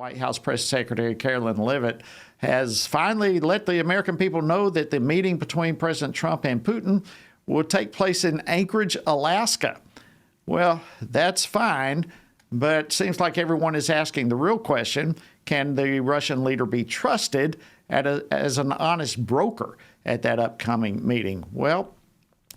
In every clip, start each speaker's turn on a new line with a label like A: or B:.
A: White House Press Secretary Carolyn Leavitt has finally let the American people know that the meeting between President Trump and Putin will take place in Anchorage, Alaska. Well, that's fine, but it seems like everyone is asking the real question: can the Russian leader be trusted as an honest broker at that upcoming meeting? Well,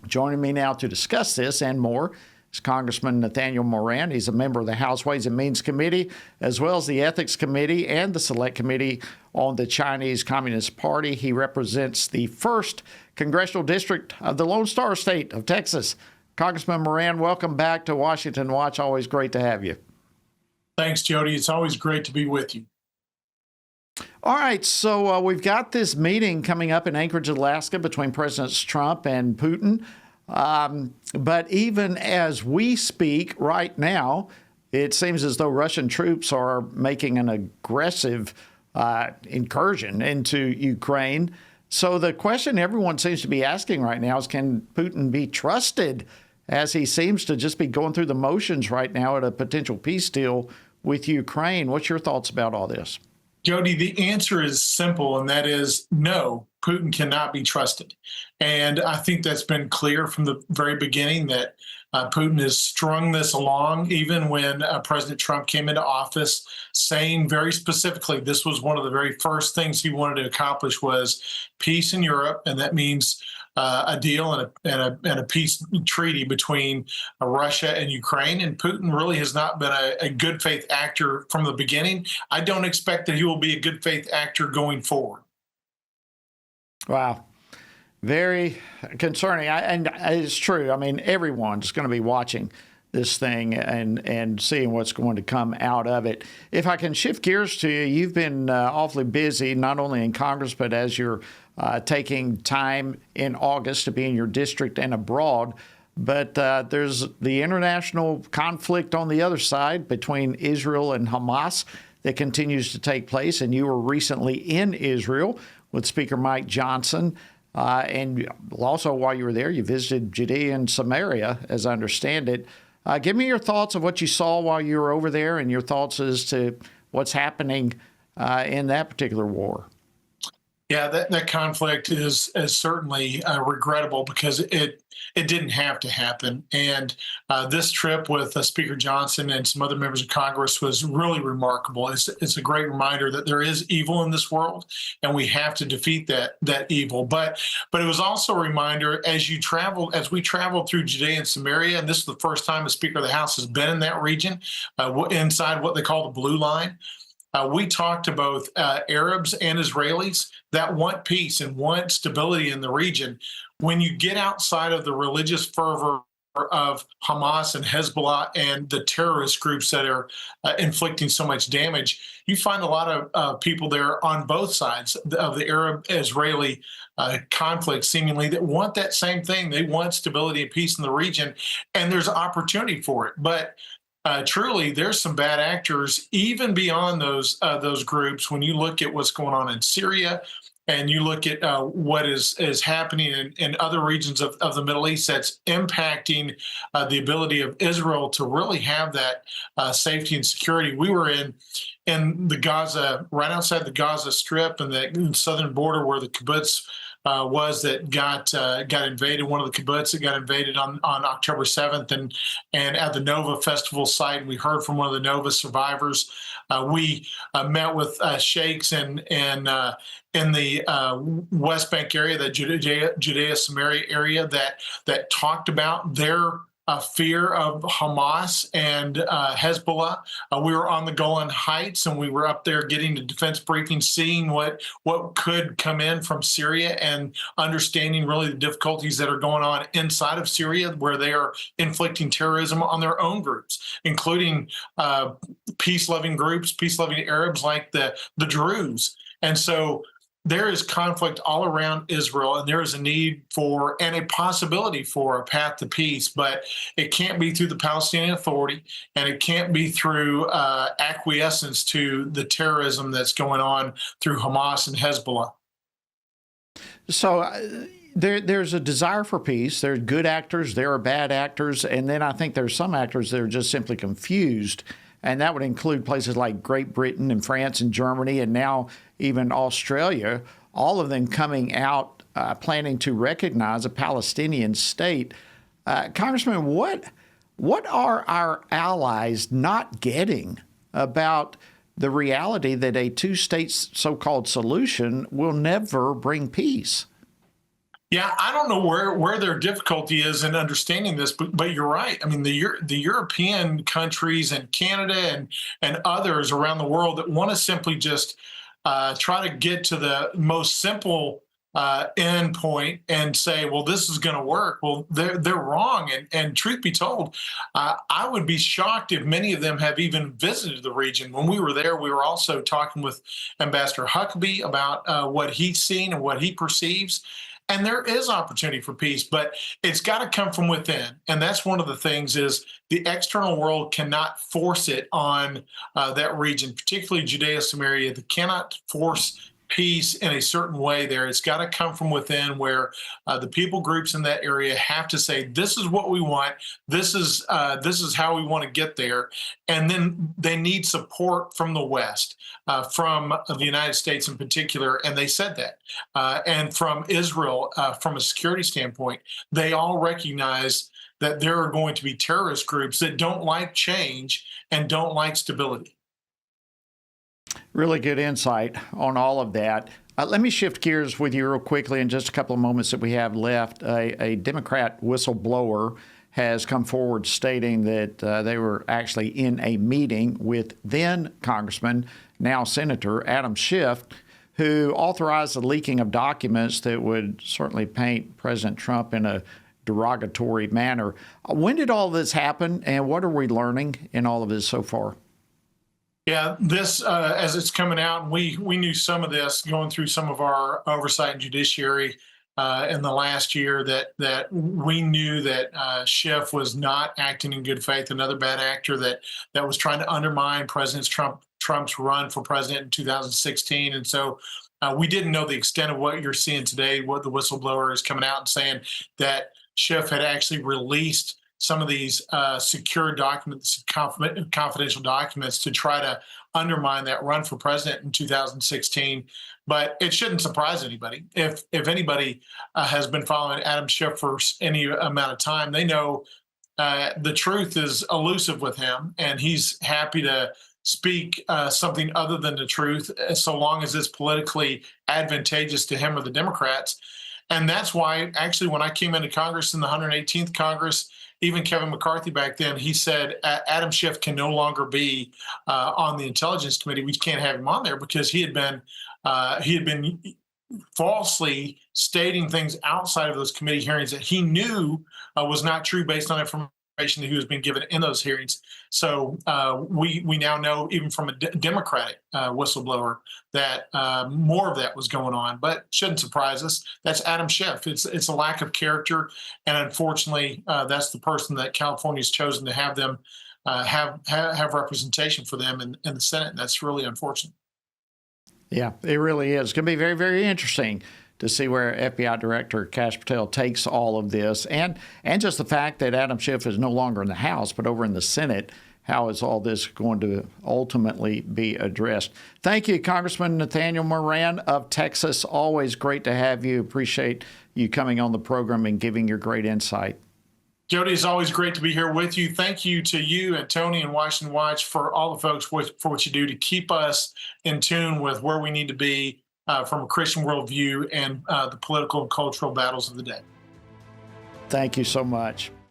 A: joining me now to discuss this and more is Congressman Nathaniel Moran. He's a member of the House Ways and Means Committee, as well as the Ethics Committee and the Select Committee on the Chinese Communist Party. He represents the 1st Congressional District of the Lone Star State of Texas. Congressman Moran, welcome back to Washington Watch. Always great to have you.
B: Thanks, Jody. It's always great to be with you.
A: All right, so we've got this meeting coming up in Anchorage, Alaska, between Presidents Trump and Putin. But even as we speak right now, it seems as though Russian troops are making an aggressive incursion into Ukraine. So the question everyone seems to be asking right now is, can Putin be trusted, as he seems to just be going through the motions right now at a potential peace deal with Ukraine? What's your thoughts about all this?
B: Jody, the answer is simple, and that is no, Putin cannot be trusted. And I think that's been clear from the very beginning that Putin has strung this along, even when President Trump came into office, saying very specifically this was one of the very first things he wanted to accomplish was peace in Europe, and that means a deal and a peace treaty between Russia and Ukraine. And Putin really has not been a good faith actor from the beginning. I don't expect that he will be a good faith actor going forward.
A: Wow. Very concerning. And it's true. I mean, everyone's going to be watching this thing and seeing what's going to come out of it. If I can shift gears to you, you've been awfully busy, not only in Congress, but as you're taking time in August to be in your district and abroad. But there's the international conflict on the other side between Israel and Hamas that continues to take place. And you were recently in Israel with Speaker Mike Johnson. And also, while you were there, you visited Judea and Samaria, as I understand it. Give me your thoughts of what you saw while you were over there and your thoughts as to what's happening in that particular war.
B: Yeah, that conflict is certainly regrettable because it didn't have to happen. And this trip with Speaker Johnson and some other members of Congress was really remarkable. It's a great reminder that there is evil in this world, and we have to defeat that evil. But it was also a reminder as we traveled through Judea and Samaria, and this is the first time the Speaker of the House has been in that region, inside what they call the Blue Line. We talked to both Arabs and Israelis that want peace and want stability in the region. When you get outside of the religious fervor of Hamas and Hezbollah and the terrorist groups that are inflicting so much damage, you find a lot of people there on both sides of the Arab-Israeli conflict, seemingly, that want that same thing. They want stability and peace in the region, and there's opportunity for it. But truly, there's some bad actors even beyond those groups. When you look at what's going on in Syria, and you look at what is happening in other regions of the Middle East, that's impacting the ability of Israel to really have that safety and security. We were in the Gaza, right outside the Gaza Strip, and the southern border where the kibbutz was that got invaded. One of the kibbutz that got invaded on October 7th, and at the Nova Festival site, we heard from one of the Nova survivors. We met with sheikhs in the West Bank area, the Judea Samaria area, that talked about their fear of Hamas and Hezbollah. We were on the Golan Heights, and we were up there getting the defense briefing, seeing what could come in from Syria, and understanding really the difficulties that are going on inside of Syria, where they are inflicting terrorism on their own groups, including peace-loving groups, peace-loving Arabs like the Druze. And so there is conflict all around Israel, and there is a need for and a possibility for a path to peace, but it can't be through the Palestinian Authority, and it can't be through acquiescence to the terrorism that's going on through Hamas and Hezbollah.
A: So there's a desire for peace. There's good actors, there are bad actors, and then I think there's some actors that are just simply confused and that would include places like Great Britain and France and Germany and now even Australia, all of them coming out planning to recognize a Palestinian state. Congressman, what are our allies not getting about the reality that a two-state so-called solution will never bring peace?
B: Yeah, I don't know where their difficulty is in understanding this, but you're right. I mean, the European countries and Canada and others around the world that want to simply just try to get to the most simple end point and say, well, this is going to work. Well, they're wrong. And truth be told, I would be shocked if many of them have even visited the region. When we were there, we were also talking with Ambassador Huckabee about what he's seen and what he perceives. And there is opportunity for peace, but it's got to come from within. And that's one of the things is the external world cannot force it on that region, particularly Judea and Samaria. They cannot force peace in a certain way there. It's got to come from within where the people groups in that area have to say, this is what we want. This is how we want to get there. And then they need support from the West, from the United States in particular. And they said that. And from Israel, from a security standpoint, they all recognize that there are going to be terrorist groups that don't like change and don't like stability.
A: Really good insight on all of that. Let me shift gears with you real quickly in just a couple of moments that we have left. A Democrat whistleblower has come forward stating that they were actually in a meeting with then Congressman, now Senator Adam Schiff, who authorized the leaking of documents that would certainly paint President Trump in a derogatory manner. When did all this happen, and what are we learning in all of this so far?
B: Yeah, this as it's coming out, we knew some of this going through some of our oversight and judiciary in the last year that we knew that Schiff was not acting in good faith. Another bad actor that was trying to undermine Trump's run for president in 2016, and so we didn't know the extent of what you're seeing today. What the whistleblower is coming out and saying that Schiff had actually released some of these secure documents, confidential documents, to try to undermine that run for president in 2016. But it shouldn't surprise anybody. If anybody has been following Adam Schiff for any amount of time, they know the truth is elusive with him, and he's happy to speak something other than the truth, so long as it's politically advantageous to him or the Democrats. And that's why, actually, when I came into Congress in the 118th Congress, even Kevin McCarthy back then, he said Adam Schiff can no longer be on the Intelligence Committee. We can't have him on there because he had been falsely stating things outside of those committee hearings that he knew was not true based on information that he was being given in those hearings. So we now know, even from a Democratic whistleblower, that more of that was going on. But shouldn't surprise us. That's Adam Schiff. It's a lack of character, and unfortunately, that's the person that California's chosen to have them have representation for them in the Senate. And that's really unfortunate.
A: Yeah, it really is. It's going to be very, very interesting to see where FBI Director Kash Patel takes all of this, and just the fact that Adam Schiff is no longer in the House, but over in the Senate. How is all this going to ultimately be addressed? Thank you, Congressman Nathaniel Moran of Texas. Always great to have you. Appreciate you coming on the program and giving your great insight.
B: Jody, it's always great to be here with you. Thank you to you and Tony and Washington Watch for all the folks for what you do to keep us in tune with where we need to be from a Christian worldview and the political and cultural battles of the day.
A: Thank you so much.